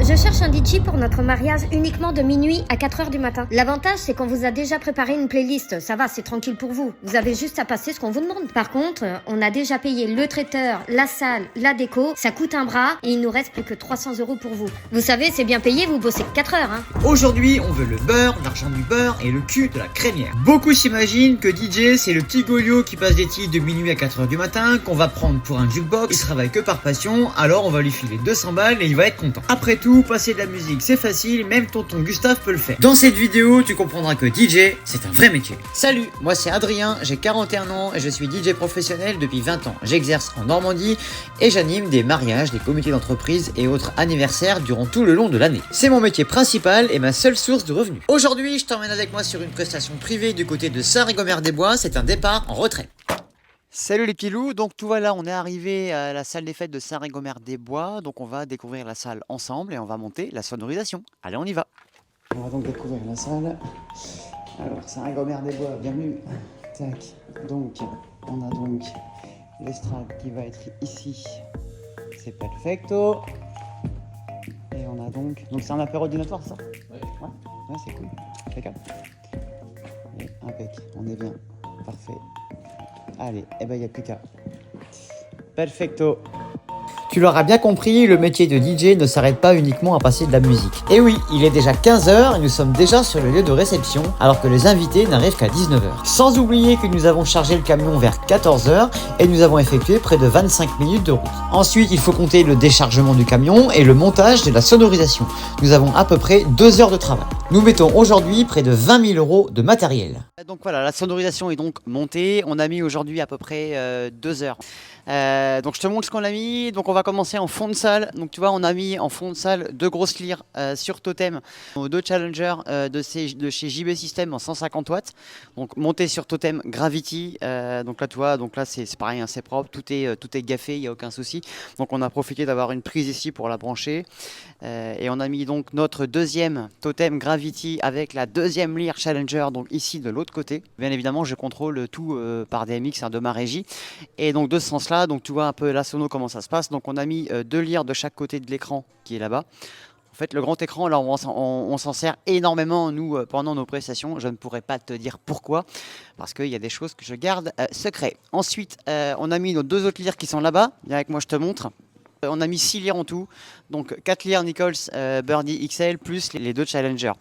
Je cherche un DJ pour notre mariage uniquement de minuit à 4h du matin. L'avantage, c'est qu'on vous a déjà préparé une playlist. Ça va, c'est tranquille pour vous. Vous avez juste à passer ce qu'on vous demande. Par contre, on a déjà payé le traiteur, la salle, la déco. Ça coûte un bras et il nous reste plus que 300 € pour vous. Vous savez, c'est bien payé, vous bossez 4 heures, hein. Aujourd'hui, on veut le beurre, l'argent du beurre et le cul de la crémière. Beaucoup s'imaginent que DJ, c'est le petit Golio qui passe des titres de minuit à 4h du matin, qu'on va prendre pour un jukebox. Il travaille que par passion, alors on va lui filer 200 balles et il va être content. Après tout, passer de la musique, c'est facile, même tonton Gustave peut le faire. Dans cette vidéo, tu comprendras que DJ, c'est un vrai métier. Salut, moi c'est Adrien, j'ai 41 ans et je suis DJ professionnel depuis 20 ans. J'exerce en Normandie et j'anime des mariages, des comités d'entreprise et autres anniversaires durant tout le long de l'année. C'est mon métier principal et ma seule source de revenus. Aujourd'hui, je t'emmène avec moi sur une prestation privée du côté de Saint-Rigomère-des-Bois, c'est un départ en retrait. Salut les petits loups, donc tout va là, on est arrivé à la salle des fêtes de Saint-Rigomère-des-Bois, donc on va découvrir la salle ensemble et on va monter la sonorisation. Allez, on y va. On va donc découvrir la salle. Alors, Saint-Rigomère-des-Bois, bienvenue. Tac, donc on a donc l'estrade qui va être ici. C'est perfecto. Et on a donc c'est un apéro dînatoire ça? Ouais, c'est cool. Impeccable. Et impec, on est bien. Parfait. Allez, et ben il n'y a plus qu'à. Perfecto. Tu l'auras bien compris, le métier de DJ ne s'arrête pas uniquement à passer de la musique. Et oui, il est déjà 15h et nous sommes déjà sur le lieu de réception, alors que les invités n'arrivent qu'à 19h. Sans oublier que nous avons chargé le camion vers 14h et nous avons effectué près de 25 minutes de route. Ensuite, il faut compter le déchargement du camion et le montage de la sonorisation. Nous avons à peu près 2 heures de travail. Nous mettons aujourd'hui près de 20 000 € de matériel. Donc voilà, la sonorisation est donc montée. On a mis aujourd'hui à peu près 2 heures. Donc je te montre ce qu'on a mis. Donc on va commencer en fond de salle. Donc tu vois, on a mis en fond de salle 2 grosses lyres sur totem, 2 challengers de chez JB System en 150 watts. Donc monté sur totem Gravity. Donc là tu vois, donc là c'est pareil, hein, c'est propre, tout est gaffé, il n'y a aucun souci. Donc on a profité d'avoir une prise ici pour la brancher. Et on a mis donc notre deuxième totem Gravity avec la deuxième lyre Challenger, donc ici de l'autre côté. Bien évidemment, je contrôle tout par DMX, hein, de ma régie. Et donc de ce sens-là, donc tu vois un peu la sono comment ça se passe. Donc on a mis 2 lyres de chaque côté de l'écran qui est là-bas. En fait, le grand écran, là, on s'en sert énormément, nous, pendant nos prestations. Je ne pourrais pas te dire pourquoi, parce qu'il y a des choses que je garde secret. Ensuite, on a mis nos 2 autres lyres qui sont là-bas. Viens avec moi, je te montre. On a mis 6 lyres en tout, donc 4 lyres Nichols Birdie XL plus les 2 Challengers.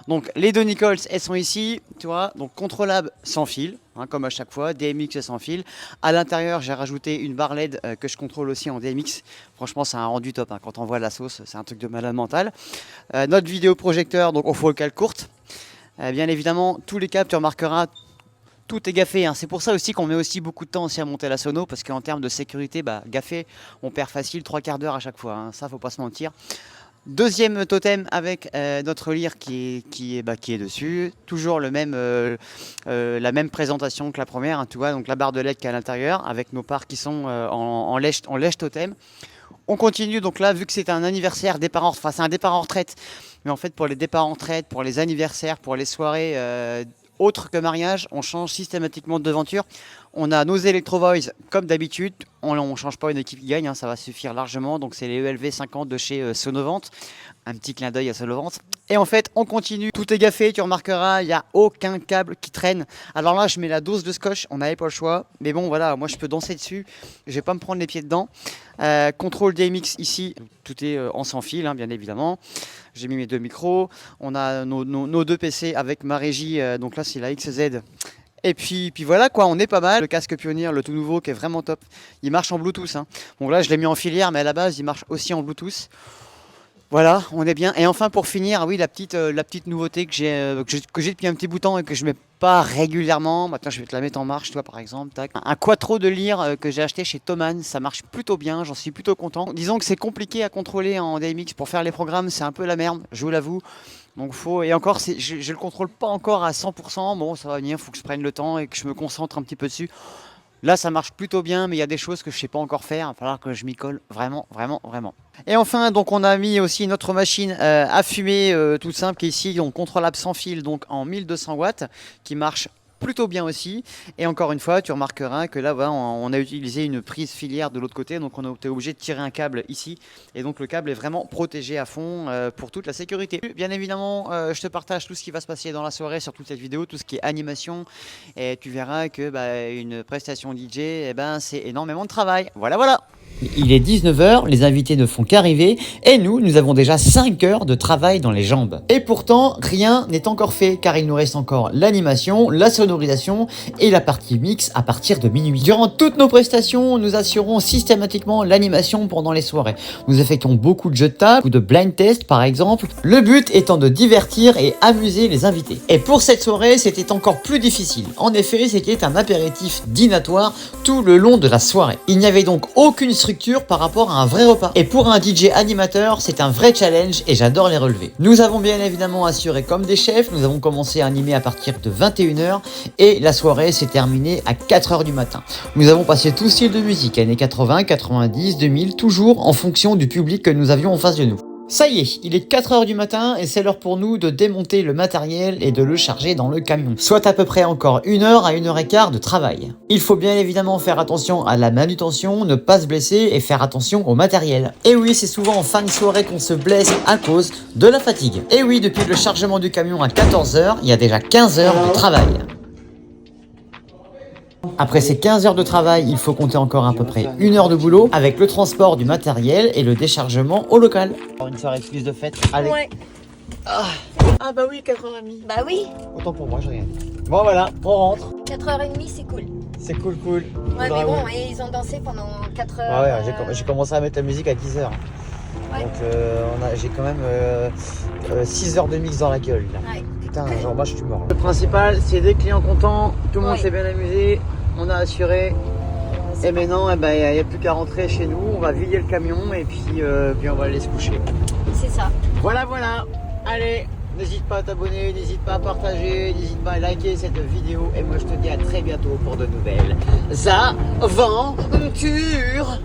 Donc les 2 Nichols, elles sont ici, tu vois, donc contrôlable sans fil, hein, comme à chaque fois, DMX sans fil. À l'intérieur, j'ai rajouté une barre LED que je contrôle aussi en DMX. Franchement, c'est un rendu top, hein. Quand on voit la sauce, c'est un truc de malade mental. Notre vidéoprojecteur, donc au focal courte. Bien évidemment, tous les câbles, tu remarqueras, tout est gaffé, hein. C'est pour ça aussi qu'on met aussi beaucoup de temps aussi à monter la sono, parce qu'en termes de sécurité, gaffé, on perd facile 3/4 d'heure à chaque fois, hein. Ça, faut pas se mentir. Deuxième totem avec notre lyre qui est dessus. Toujours la même présentation que la première, hein, tu vois, donc la barre de LED qui est à l'intérieur, avec nos parts qui sont en lèche totem. On continue, donc là, vu que c'est un anniversaire, c'est un départ en retraite, mais en fait pour les départs en retraite, pour les anniversaires, pour les soirées autre que mariage, on change systématiquement de devanture. On a nos Electro Voice comme d'habitude. On ne change pas une équipe qui gagne, hein, ça va suffire largement. Donc c'est les ELV 50 de chez Sonovant. Un petit clin d'œil à Sonovant. Et en fait, on continue. Tout est gaffé, tu remarqueras, il n'y a aucun câble qui traîne. Alors là, je mets la dose de scotch, on n'avait pas le choix. Mais bon, voilà, moi je peux danser dessus. Je ne vais pas me prendre les pieds dedans. Contrôle DMX ici, tout est en sans fil, hein, bien évidemment. J'ai mis mes 2 micros. On a nos 2 PC avec ma régie. Donc là, c'est la XZ. Et puis voilà quoi, on est pas mal. Le casque Pioneer, le tout nouveau qui est vraiment top. Il marche en Bluetooth, hein. Bon là, je l'ai mis en filière, mais à la base, il marche aussi en Bluetooth. Voilà, on est bien. Et enfin, pour finir, oui, la petite nouveauté que j'ai depuis un petit bout de temps et que je mets pas régulièrement. Maintenant, je vais te la mettre en marche, toi, par exemple. Tac. Un quattro de lyre que j'ai acheté chez Thomann. Ça marche plutôt bien, j'en suis plutôt content. Disons que c'est compliqué à contrôler en DMX. Pour faire les programmes, c'est un peu la merde, je vous l'avoue. Donc et encore, je le contrôle pas encore à 100%. Bon, ça va venir, faut que je prenne le temps et que je me concentre un petit peu dessus. Là, ça marche plutôt bien, mais il y a des choses que je ne sais pas encore faire. Il va falloir que je m'y colle vraiment. Et enfin, donc, on a mis aussi notre machine à fumer toute simple qui est ici, donc contrôlable sans fil, donc en 1200 watts, qui marche plutôt bien aussi. Et encore une fois, tu remarqueras que là, voilà, on a utilisé une prise filière de l'autre côté, donc on a été obligé de tirer un câble ici. Et donc le câble est vraiment protégé à fond pour toute la sécurité. Bien évidemment, je te partage tout ce qui va se passer dans la soirée sur toute cette vidéo, tout ce qui est animation. Et tu verras que une prestation DJ, eh ben, c'est énormément de travail. Voilà, voilà. Il est 19h, les invités ne font qu'arriver et nous avons déjà 5 heures de travail dans les jambes. Et pourtant, rien n'est encore fait car il nous reste encore l'animation, la sonorisation et la partie mix à partir de minuit. Durant toutes nos prestations, nous assurons systématiquement l'animation pendant les soirées. Nous effectuons beaucoup de jeux de table ou de blind test par exemple, le but étant de divertir et amuser les invités. Et pour cette soirée, c'était encore plus difficile. En effet, c'était un apéritif dînatoire tout le long de la soirée. Il n'y avait donc aucune structure par rapport à un vrai repas. Et pour un DJ animateur, c'est un vrai challenge et j'adore les relever. Nous avons bien évidemment assuré comme des chefs, nous avons commencé à animer à partir de 21h et la soirée s'est terminée à 4h du matin. Nous avons passé tout style de musique, années 80, 90, 2000, toujours en fonction du public que nous avions en face de nous. Ça y est, il est 4h du matin et c'est l'heure pour nous de démonter le matériel et de le charger dans le camion. Soit à peu près encore 1 heure à 1h15 de travail. Il faut bien évidemment faire attention à la manutention, ne pas se blesser et faire attention au matériel. Et oui, c'est souvent en fin de soirée qu'on se blesse à cause de la fatigue. Et oui, depuis le chargement du camion à 14h, il y a déjà 15 heures de travail. Après ces 15 heures de travail, il faut compter encore à peu près 1 heure de boulot avec le transport du matériel et le déchargement au local. Une soirée excuse de fête. Allez. Ouais. Ah bah oui, 4h30. Bah oui, Autant pour moi, j'ai rien. Bon voilà, on rentre. 4h30 c'est cool. C'est cool. Ouais, mais Bravo. bon, et ils ont dansé pendant 4 heures. Ah ouais, j'ai commencé à mettre la musique à 10h. Ouais. Donc j'ai quand même 6 heures de mix dans la gueule là. Ouais. Putain, genre moi je suis mort. Le principal, c'est des clients contents, tout le monde Ouais. s'est bien amusé, on a assuré. Et maintenant, il n'y a plus qu'à rentrer chez nous, on va vider le camion et puis on va aller se coucher. C'est ça. Voilà. Allez, n'hésite pas à t'abonner, n'hésite pas à partager, n'hésite pas à liker cette vidéo. Et moi, je te dis à très bientôt pour de nouvelles aventures.